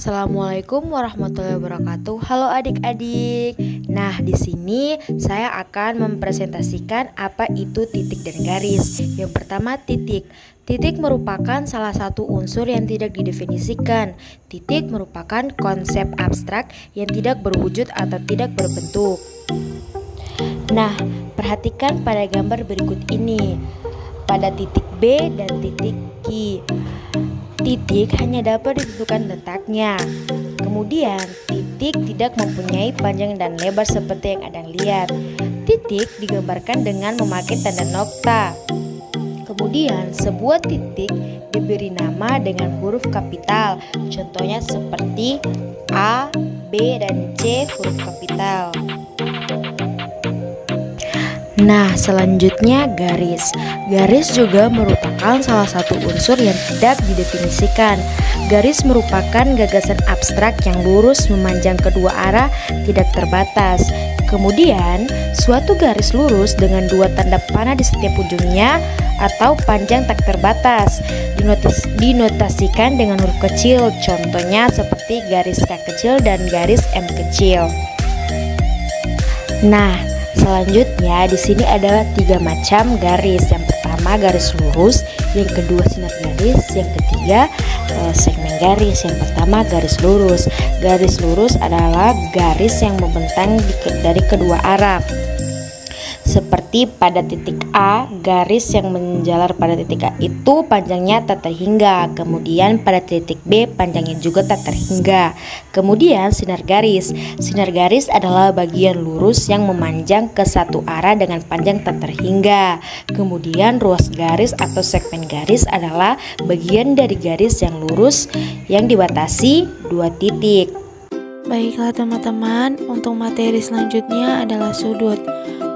Assalamualaikum warahmatullahi wabarakatuh. Halo adik-adik. Nah, di sini saya akan mempresentasikan apa itu titik dan garis. Yang pertama, titik. Titik merupakan salah satu unsur yang tidak didefinisikan. Titik merupakan konsep abstrak yang tidak berwujud atau tidak berbentuk. Nah, perhatikan pada gambar berikut ini. Pada titik B dan titik Q, titik hanya dapat ditentukan letaknya. Kemudian, titik tidak mempunyai panjang dan lebar seperti yang Adang lihat. Titik digambarkan dengan memakai tanda nokta. Kemudian, sebuah titik diberi nama dengan huruf kapital. Contohnya seperti A, B, dan C huruf kapital. Nah, selanjutnya garis. Garis juga merupakan salah satu unsur yang tidak didefinisikan. Garis merupakan gagasan abstrak yang lurus memanjang kedua arah, tidak terbatas. Kemudian, suatu garis lurus dengan dua tanda panah di setiap ujungnya atau panjang tak terbatas dinotasikan dengan huruf kecil. Contohnya seperti garis K kecil dan garis M kecil. Nah, selanjutnya di sini ada 3 macam garis. Yang pertama garis lurus, yang kedua sinar garis, yang ketiga segmen garis. Yang pertama garis lurus. Garis lurus adalah garis yang membentang dari kedua arah. Seperti pada titik A, garis yang menjalar pada titik A itu panjangnya tak terhingga. Kemudian pada titik B, panjangnya juga tak terhingga. Kemudian sinar garis. Sinar garis adalah bagian lurus yang memanjang ke satu arah dengan panjang tak terhingga. Kemudian ruas garis atau segmen garis adalah bagian dari garis yang lurus yang dibatasi 2 titik. Baiklah teman-teman, untuk materi selanjutnya adalah sudut.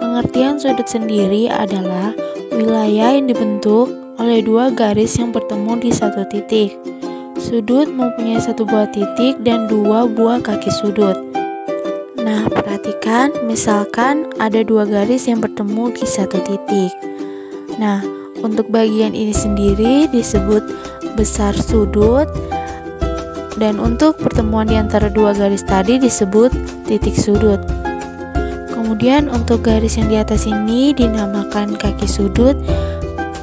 Pengertian sudut sendiri adalah wilayah yang dibentuk oleh 2 garis yang bertemu di satu titik. Sudut mempunyai 1 buah titik dan 2 buah kaki sudut. Nah, perhatikan, misalkan ada 2 garis yang bertemu di satu titik. Nah, untuk bagian ini sendiri disebut besar sudut. Dan untuk pertemuan di antara 2 garis tadi disebut titik sudut. Kemudian untuk garis yang di atas ini dinamakan kaki sudut.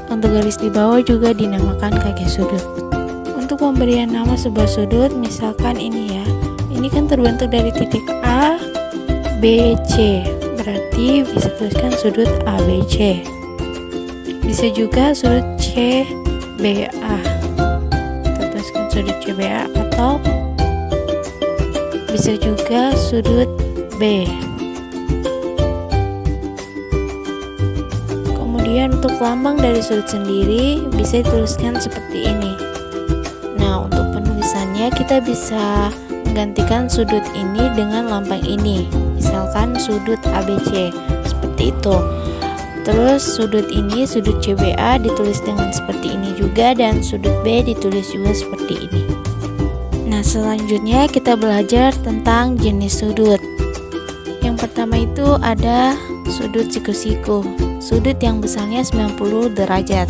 Untuk garis di bawah juga dinamakan kaki sudut. Untuk pemberian nama sebuah sudut, misalkan ini ya. Ini kan terbentuk dari titik A, B, C. Berarti bisa tuliskan sudut ABC. Bisa juga sudut CBA. Tuliskan sudut CBA atau bisa juga sudut B. Kemudian untuk lambang dari sudut sendiri bisa dituliskan seperti ini. Nah, untuk penulisannya kita bisa menggantikan sudut ini dengan lambang ini. Misalkan sudut ABC seperti itu. Terus sudut ini, sudut CBA ditulis dengan seperti ini juga, dan sudut B ditulis juga seperti ini. Nah, selanjutnya kita belajar tentang jenis sudut. Yang pertama itu ada sudut siku-siku, sudut yang besarnya 90 derajat.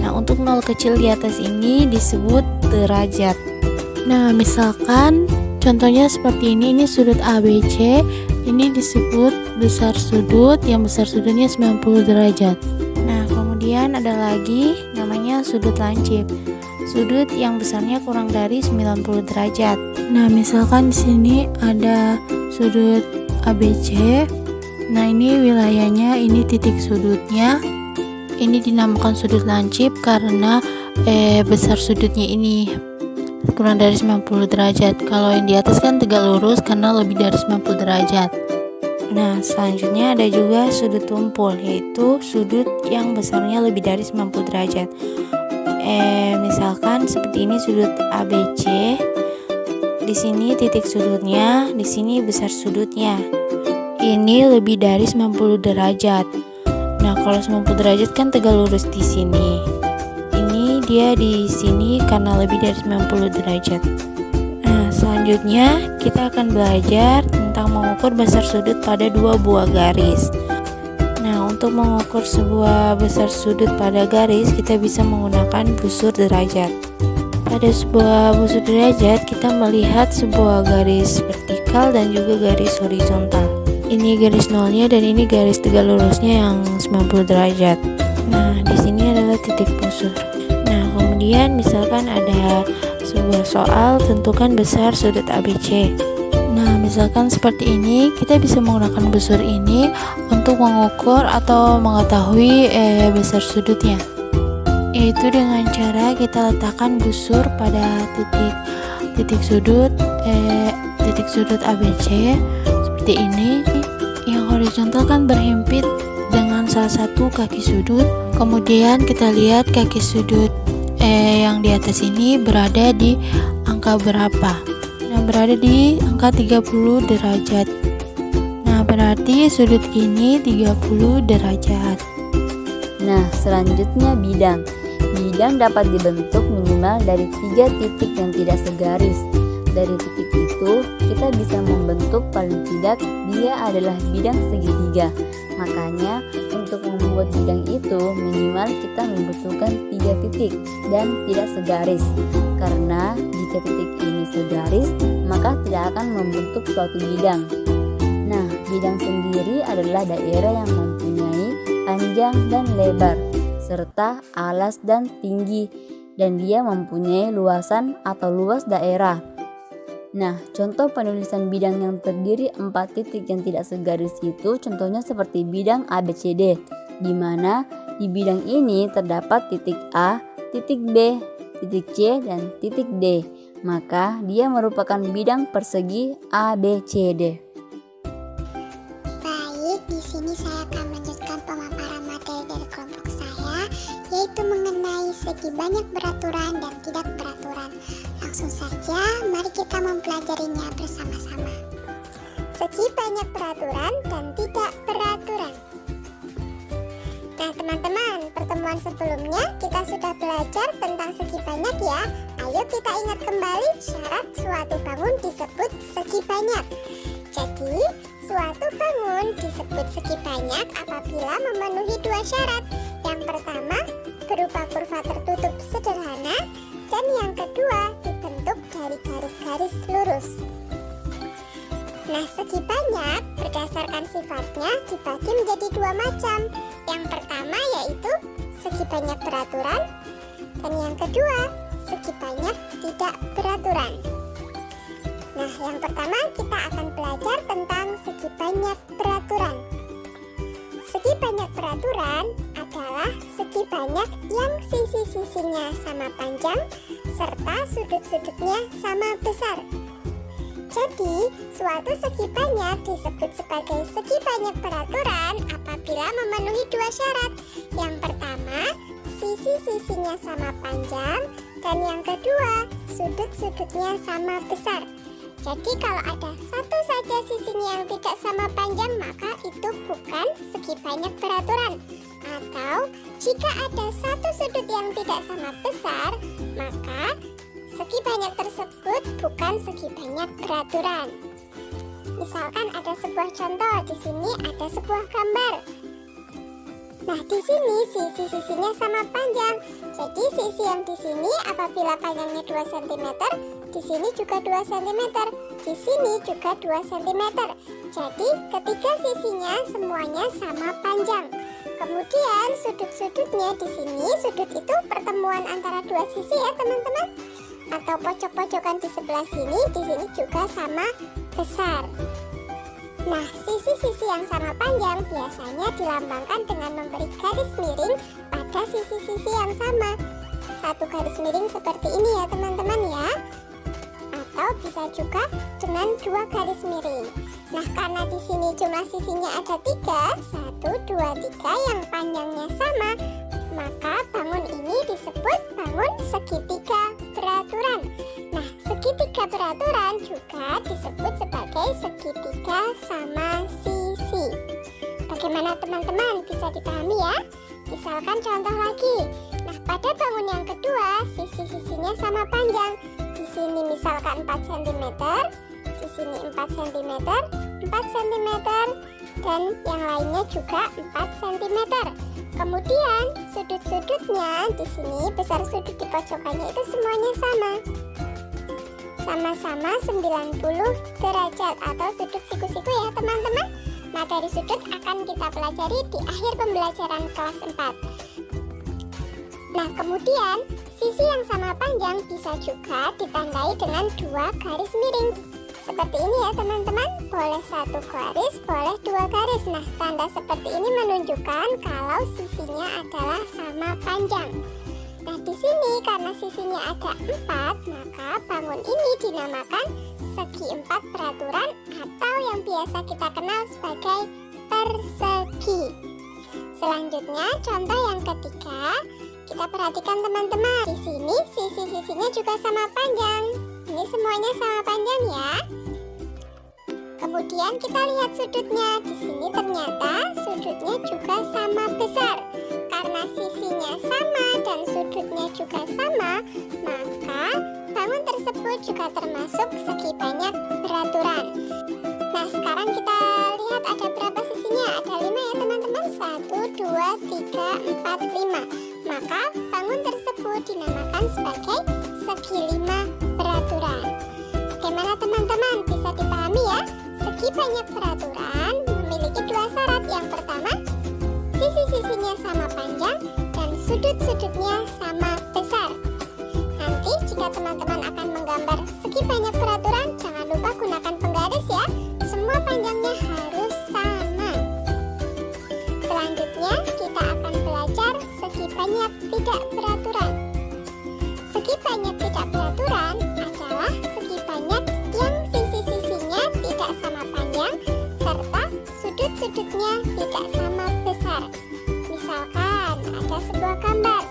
Nah, untuk nol kecil di atas ini disebut derajat. Nah, misalkan contohnya seperti ini sudut ABC. Ini disebut besar sudut, yang besar sudutnya 90 derajat. Nah, kemudian ada lagi namanya sudut lancip. Sudut yang besarnya kurang dari 90 derajat. Nah, misalkan di sini ada sudut ABC. Nah, ini wilayahnya, ini titik sudutnya. Ini dinamakan sudut lancip karena besar sudutnya ini kurang dari 90 derajat. Kalau yang di atas kan tegak lurus karena lebih dari 90 derajat. Nah, selanjutnya ada juga sudut tumpul, yaitu sudut yang besarnya lebih dari 90 derajat. Misalkan seperti ini sudut ABC. Di sini titik sudutnya, di sini besar sudutnya. Ini lebih dari 90 derajat. Nah, kalau 90 derajat kan tegak lurus di sini. Dia di sini karena lebih dari 90 derajat. Nah, selanjutnya kita akan belajar tentang mengukur besar sudut pada 2 buah garis. Nah, untuk mengukur sebuah besar sudut pada garis, kita bisa menggunakan busur derajat. Pada sebuah busur derajat, kita melihat sebuah garis vertikal dan juga garis horizontal. Ini garis nolnya dan ini garis tegak lurusnya yang 90 derajat. Nah, di sini adalah titik busur. Nah, kemudian misalkan ada sebuah soal, tentukan besar sudut ABC. Nah, misalkan seperti ini, kita bisa menggunakan busur ini untuk mengukur atau mengetahui besar sudutnya. Yaitu dengan cara kita letakkan busur pada titik sudut ABC seperti ini. Yang horizontal kan berhimpit dengan salah satu kaki sudut. Kemudian kita lihat kaki sudut yang di atas ini berada di angka berapa. Nah, berada di angka 30 derajat. Nah, berarti sudut ini 30 derajat. Nah, selanjutnya bidang. Bidang dapat dibentuk minimal dari 3 titik yang tidak segaris. Dari titik itu, kita bisa membentuk paling tidak dia adalah bidang segitiga. Makanya, untuk membuat bidang itu minimal kita membutuhkan 3 titik dan tidak segaris. Karena jika titik ini segaris, maka tidak akan membentuk suatu bidang. Nah, bidang sendiri adalah daerah yang mempunyai panjang dan lebar, serta alas dan tinggi, dan dia mempunyai luasan atau luas daerah. Nah, contoh penulisan bidang yang terdiri 4 titik yang tidak segaris itu contohnya seperti bidang ABCD, di mana di bidang ini terdapat titik A, titik B, titik C, dan titik D. Maka dia merupakan bidang persegi ABCD. Baik, di sini saya akan melanjutkan pemaparan materi dari kelompok saya, yaitu mengenai segi banyak beraturan dan tidak beraturan. Langsung saja, mari kita mempelajarinya bersama-sama. Segi banyak beraturan dan tidak beraturan. Nah teman-teman, pertemuan sebelumnya kita sudah belajar tentang segi banyak ya. Ayo kita ingat kembali syarat suatu bangun disebut segi banyak. Jadi, suatu bangun disebut segi banyak apabila memenuhi 2 syarat. Yang pertama, berupa kurva tertutup sederhana, dan yang kedua, dibentuk dari garis-garis lurus. Nah, segi banyak berdasarkan sifatnya dibagi menjadi 2 macam. Yang pertama yaitu segi banyak beraturan, dan yang kedua, segi banyak tidak beraturan. Nah, yang pertama kita akan belajar tentang segi banyak beraturan. Segi banyak beraturan adalah segi banyak yang sisi-sisinya sama panjang serta sudut-sudutnya sama besar. Jadi, suatu segi banyak disebut sebagai segi banyak beraturan apabila memenuhi 2 syarat. Yang pertama, sisi-sisinya sama panjang, dan yang kedua, sudut-sudutnya sama besar. Jadi kalau ada satu saja sisinya yang tidak sama panjang, maka itu bukan segi banyak beraturan. Atau jika ada satu sudut yang tidak sama besar, maka segi banyak tersebut bukan segi banyak beraturan. Misalkan ada sebuah contoh, di sini ada sebuah gambar. Nah, di sini sisi-sisinya sama panjang. Jadi sisi yang di sini apabila panjangnya 2 cm, di sini juga 2 cm, di sini juga 2 cm. Jadi ketiga sisinya semuanya sama panjang. Kemudian sudut-sudutnya di sini, sudut itu pertemuan antara 2 sisi ya teman-teman. Atau pojok-pojokan di sebelah sini juga sama besar. Nah, sisi-sisi yang sama panjang biasanya dilambangkan dengan memberi garis miring pada sisi-sisi yang sama. Satu garis miring seperti ini ya teman-teman ya. Atau bisa juga dengan 2 garis miring. Nah, karena di sini jumlah sisinya ada 3, 1, 2, 3 yang panjangnya sama, maka bangun ini disebut bangun segitiga beraturan. Nah, segitiga beraturan juga disebut sebagai segitiga sama sisi. Bagaimana teman-teman, bisa dipahami ya? Misalkan contoh lagi. Nah, pada bangun yang kedua, sisi-sisinya sama panjang. Di sini misalkan 4 cm, di sini 4 cm, 4 cm, dan yang lainnya juga 4 cm. Kemudian sudut-sudutnya di sini, besar sudut di pojokannya itu semuanya sama. Sama-sama 90 derajat atau sudut siku-siku ya teman-teman. Materi sudut akan kita pelajari di akhir pembelajaran kelas 4. Nah, kemudian sisi yang sama panjang bisa juga ditandai dengan 2 garis miring. Seperti ini ya teman-teman, boleh 1 garis, boleh 2 garis. Nah, tanda seperti ini menunjukkan kalau sisinya adalah sama panjang. Nah, di sini karena sisinya ada 4, maka bangun ini dinamakan segi 4 beraturan atau yang biasa kita kenal sebagai persegi. Selanjutnya, contoh yang ketiga, kita perhatikan teman-teman. Di sini sisi-sisinya juga sama panjang. Ini semuanya sama panjang ya. Kemudian kita lihat sudutnya. Di sini ternyata sudutnya juga sama besar. Karena sisinya sama dan sudutnya juga sama, maka bangun tersebut juga termasuk segi banyak beraturan. Nah, sekarang kita lihat ada berapa sisinya. Ada 5 ya teman-teman. 1, 2, 3, 4, 5. Maka bangun tersebut dinamakan sebagai segi 5 beraturan. Bagaimana teman-teman? Bisa dipahami ya? Segi banyak beraturan memiliki 2 syarat. Yang pertama, sisi-sisinya sama panjang dan sudut-sudutnya sama besar. Nanti jika teman-teman akan menggambar segi banyak beraturan, jangan lupa gunakan penggaris ya. Semua panjangnya harus sama. Selanjutnya kita akan belajar segi banyak tidak beraturan. Segi banyak tidak beraturan adalah segi banyak yang sisi-sisinya tidak sama panjang serta sudut-sudutnya tidak sama besar. Misalkan ada sebuah gambar.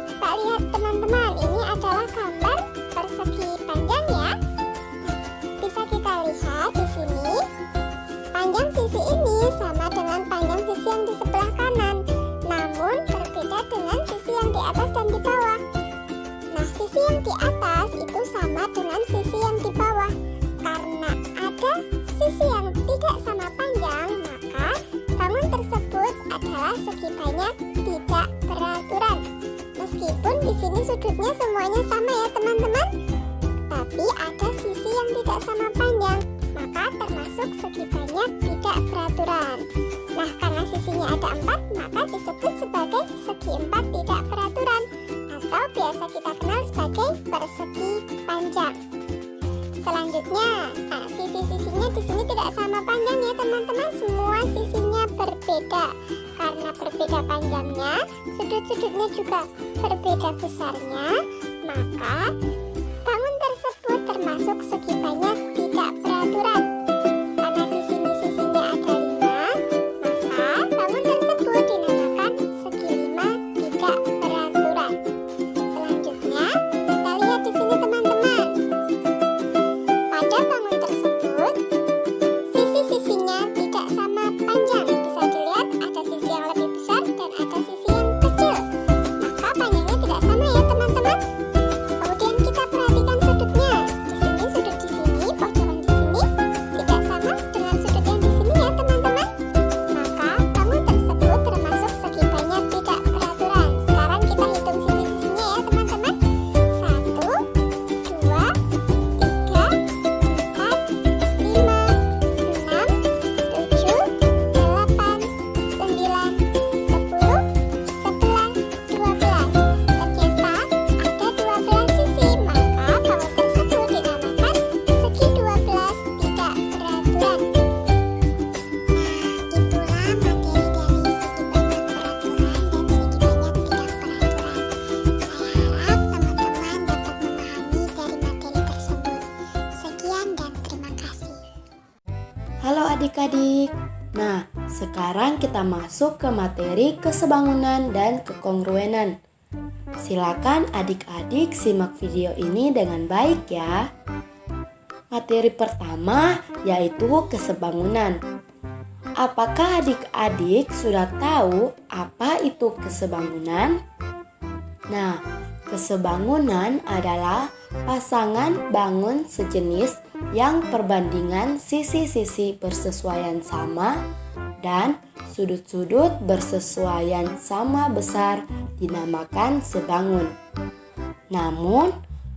Kita lihat teman-teman, ini adalah gambar persegi panjang ya. Bisa kita lihat di sini, panjang sisi ini sama dengan panjang sisi yang di sebelah kanan, namun berbeda dengan sisi yang di atas dan di bawah. Nah, sisi yang di atas itu sama dengan sisi yang di bawah. Karena ada sisi yang tidak sama panjang, maka bangun tersebut adalah segi banyak tidak beraturan. Meskipun di sini sudutnya semuanya sama ya teman-teman, tapi ada sisi yang tidak sama panjang, maka termasuk segi banyak tidak beraturan. Nah, karena sisinya ada 4, maka disebut sebagai segi 4 tidak beraturan atau biasa kita kenal sebagai persegi panjang. Selanjutnya, nah, sisi-sisinya di sini tidak sama panjang ya teman-teman, semua sisinya berbeda. Karena berbeda panjangnya, sudut-sudutnya juga berbeda besarnya, maka bangun tersebut termasuk segi banyak tidak beraturan. Karena di sini sisinya ada 5, maka bangun tersebut dinamakan segi 5 tidak beraturan. Selanjutnya, kita lihat di sini teman-teman. Pada bangun tersebut, sisi-sisinya tidak sama panjang. Bisa dilihat ada sisi yang lebih besar dan ada sisi yang kecil. Maka panjangnya tidak sama ya teman-teman. Kemudian kita perhatikan sudutnya. Di sini sudut di sini, pojokan di sini tidak sama dengan sudut yang di sini ya teman-teman. Maka bangun tersebut termasuk segi banyak tidak beraturan. Sekarang kita hitung sisi-sisinya ya teman-teman. 1, 2, 3, 4, 5, 6, 7, 8, 9, 10, 11, 12. Ternyata ada 12 sisi, maka bangun tersebut dinamakan segi 12 tidak beraturan. Nah, itulah materi dari segi banyak beraturan dan segi banyak tidak beraturan. Saya harap teman-teman dapat memahami dari materi tersebut. Sekian dan terima kasih. Halo adik-adik. Nah, sekarang kita masuk ke materi kesebangunan dan kekongruenan. Silakan adik-adik simak video ini dengan baik ya. Materi pertama yaitu kesebangunan. Apakah adik-adik sudah tahu apa itu kesebangunan? Nah, kesebangunan adalah pasangan bangun sejenis yang perbandingan sisi-sisi bersesuaian sama dan sudut-sudut bersesuaian sama besar dinamakan sebangun. Namun,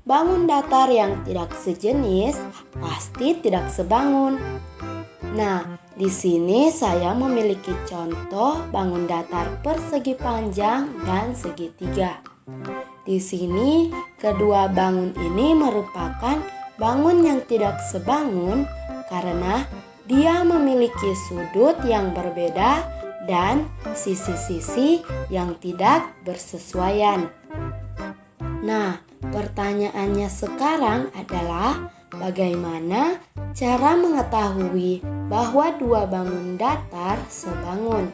bangun datar yang tidak sejenis pasti tidak sebangun. Nah, di sini saya memiliki contoh bangun datar persegi panjang dan segitiga. Di sini, kedua bangun ini merupakan bangun yang tidak sebangun karena dia memiliki sudut yang berbeda dan sisi-sisi yang tidak bersesuaian. Nah, pertanyaannya sekarang adalah bagaimana cara mengetahui bahwa dua bangun datar sebangun?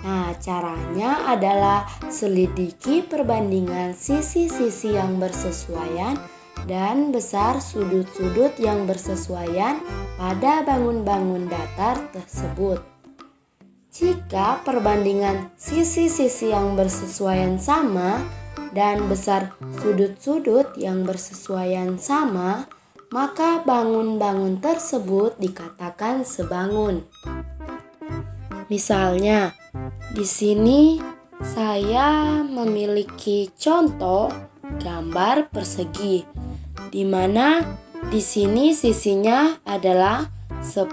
Nah, caranya adalah selidiki perbandingan sisi-sisi yang bersesuaian dan besar sudut-sudut yang bersesuaian pada bangun-bangun datar tersebut. Jika perbandingan sisi-sisi yang bersesuaian sama dan besar sudut-sudut yang bersesuaian sama, maka bangun-bangun tersebut dikatakan sebangun. Misalnya, di sini saya memiliki contoh gambar persegi, di mana di sini sisinya adalah 10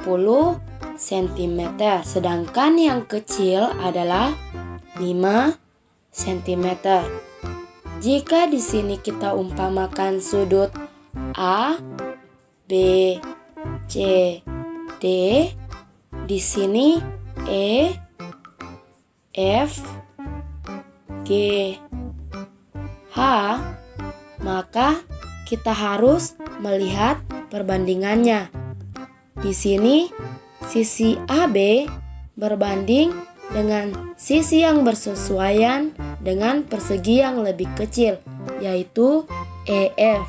cm, sedangkan yang kecil adalah 5 cm. Jika di sini kita umpamakan sudut A, B, C, D, di sini E, F, G, H, maka kita harus melihat perbandingannya. Di sini sisi AB berbanding dengan sisi yang bersesuaian dengan persegi yang lebih kecil, yaitu EF.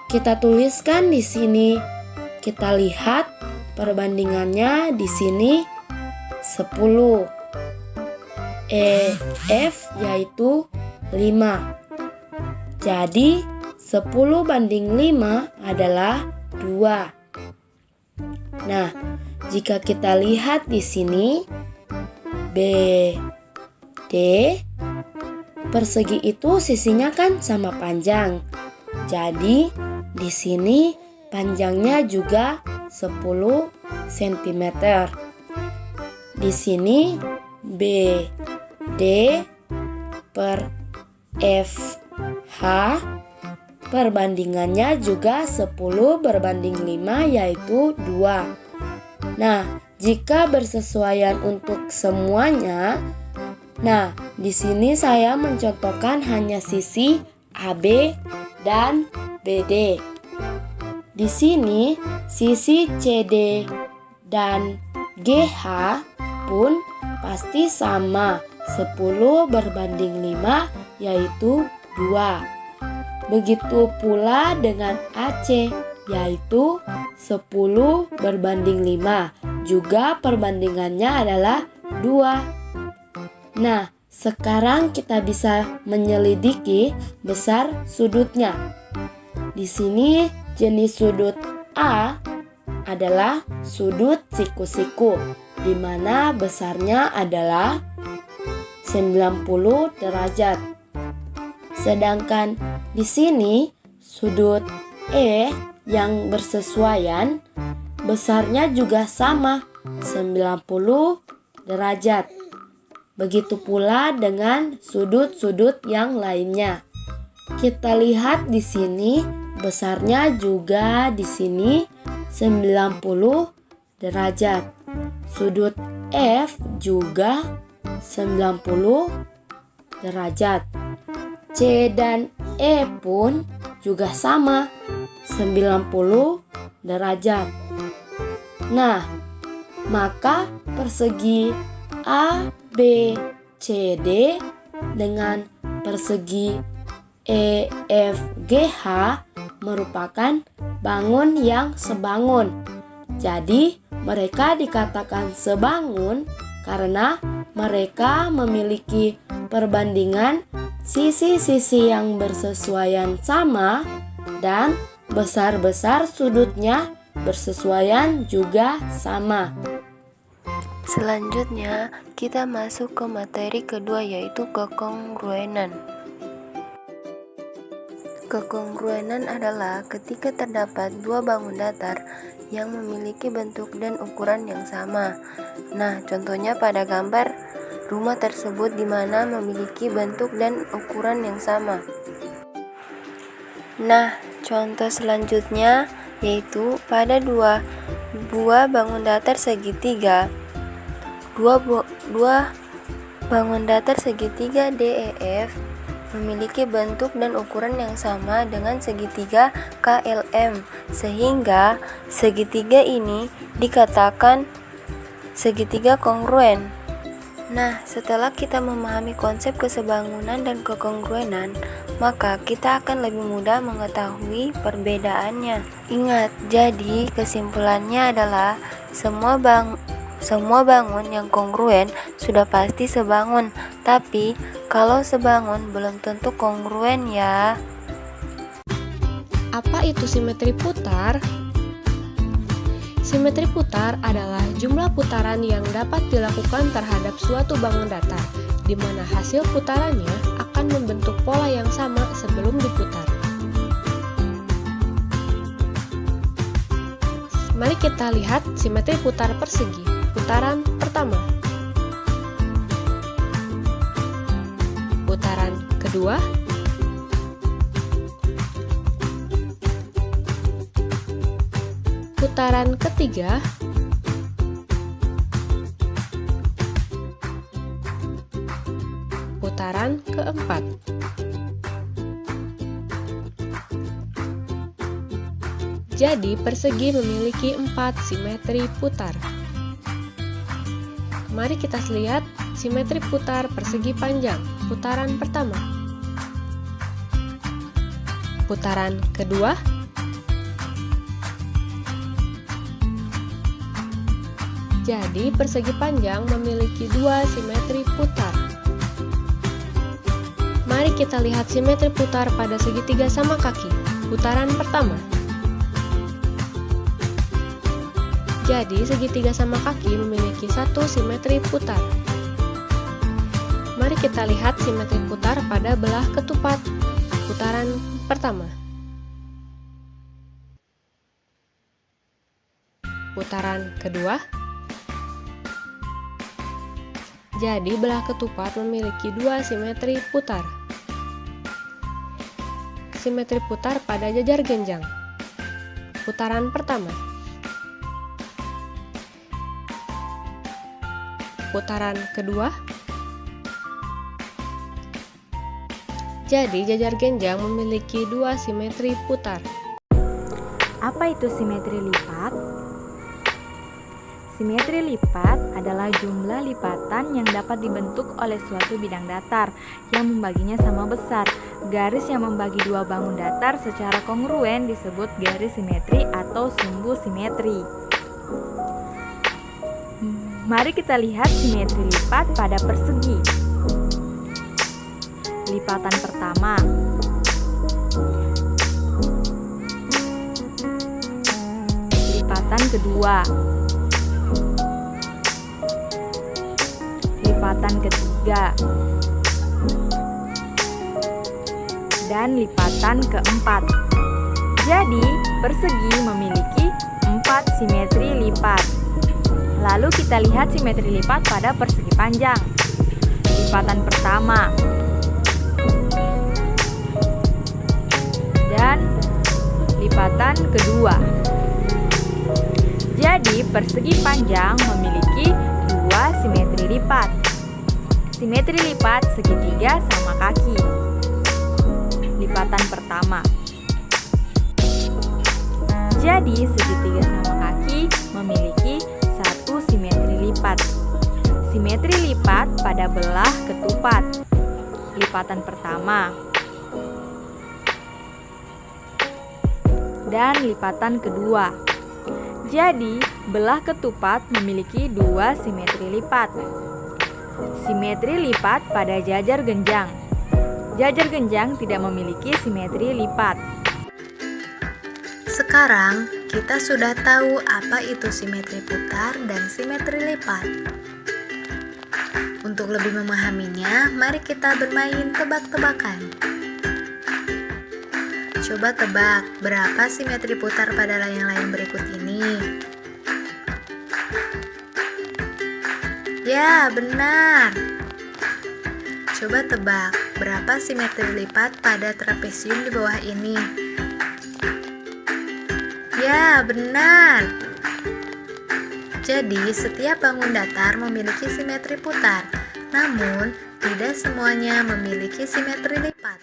Kita tuliskan di sini. Kita lihat perbandingannya di sini 10. EF yaitu 5. Jadi 10 banding 5 adalah 2. Nah, jika kita lihat di sini B, D, persegi itu sisinya kan sama panjang. Jadi di sini panjangnya juga 10 cm. Di sini B, D per F, H perbandingannya juga 10 berbanding 5 yaitu 2. Nah, jika bersesuaian untuk semuanya, nah di sini saya mencontohkan hanya sisi AB dan BD. Di sini sisi CD dan GH pun pasti sama 10 berbanding 5 yaitu 2. Begitu pula dengan AC yaitu 10 berbanding 5, juga perbandingannya adalah 2. Nah, sekarang kita bisa menyelidiki besar sudutnya. Di sini jenis sudut A adalah sudut siku-siku, di mana besarnya adalah 90 derajat. Sedangkan di sini sudut E yang bersesuaian besarnya juga sama 90 derajat. Begitu pula dengan sudut-sudut yang lainnya. Kita lihat di sini besarnya juga di sini 90 derajat. Sudut F juga 90 derajat. C dan E pun juga sama 90 derajat. Nah, maka persegi A, B, C, D dengan persegi E, F, G, H merupakan bangun yang sebangun. Jadi, mereka dikatakan sebangun karena mereka memiliki perbandingan sisi-sisi yang bersesuaian sama dan Besar-besar sudutnya bersesuaian juga sama. Selanjutnya, kita masuk ke materi kedua yaitu kekongruenan. Kekongruenan adalah ketika terdapat dua bangun datar yang memiliki bentuk dan ukuran yang sama. Nah, contohnya pada gambar rumah tersebut di mana memiliki bentuk dan ukuran yang sama. Nah, contoh selanjutnya yaitu pada dua buah bangun datar segitiga. Dua bangun datar segitiga DEF memiliki bentuk dan ukuran yang sama dengan segitiga KLM, sehingga segitiga ini dikatakan segitiga kongruen. Nah, setelah kita memahami konsep kesebangunan dan kekongruenan, maka kita akan lebih mudah mengetahui perbedaannya. Ingat, jadi kesimpulannya adalah semua bangun yang kongruen sudah pasti sebangun, tapi kalau sebangun belum tentu kongruen ya. Apa itu simetri putar? Simetri putar adalah jumlah putaran yang dapat dilakukan terhadap suatu bangun datar, di mana hasil putarannya akan membentuk pola yang sama sebelum diputar. Mari kita lihat simetri putar persegi. Putaran pertama, putaran kedua, putaran ketiga, putaran keempat. Jadi persegi memiliki 4 simetri putar. Mari kita lihat simetri putar persegi panjang. Putaran pertama, putaran kedua, jadi persegi panjang memiliki 2 simetri putar. Mari kita lihat simetri putar pada segitiga sama kaki. Putaran pertama, jadi segitiga sama kaki memiliki 1 simetri putar. Mari kita lihat simetri putar pada belah ketupat. Putaran pertama, putaran kedua, jadi belah ketupat memiliki 2 simetri putar. Simetri putar pada jajar genjang. Putaran pertama, putaran kedua, jadi jajar genjang memiliki 2 simetri putar. Apa itu simetri lipat? Simetri lipat adalah jumlah lipatan yang dapat dibentuk oleh suatu bidang datar yang membaginya sama besar. Garis yang membagi dua bangun datar secara kongruen disebut garis simetri atau sumbu simetri. Mari kita lihat simetri lipat pada persegi. Lipatan pertama, lipatan kedua, lipatan ketiga, dan lipatan keempat. Jadi, persegi memiliki 4 simetri lipat. Lalu kita lihat simetri lipat pada persegi panjang. Lipatan pertama dan lipatan kedua. Jadi persegi panjang memiliki 2 simetri lipat. Simetri lipat segitiga sama kaki. Lipatan pertama. Jadi segitiga sama kaki memiliki 1 simetri lipat. Simetri lipat pada belah ketupat. Lipatan pertama dan lipatan kedua. Jadi, belah ketupat memiliki 2 simetri lipat. Simetri lipat pada jajar genjang. Jajar genjang tidak memiliki simetri lipat. Sekarang kita sudah tahu apa itu simetri putar dan simetri lipat. Untuk lebih memahaminya, mari kita bermain tebak-tebakan. Coba tebak, berapa simetri putar pada layang-layang berikut ini? Ya, benar. Coba tebak, berapa simetri lipat pada trapesium di bawah ini? Ya, benar. Jadi, setiap bangun datar memiliki simetri putar, namun tidak semuanya memiliki simetri lipat.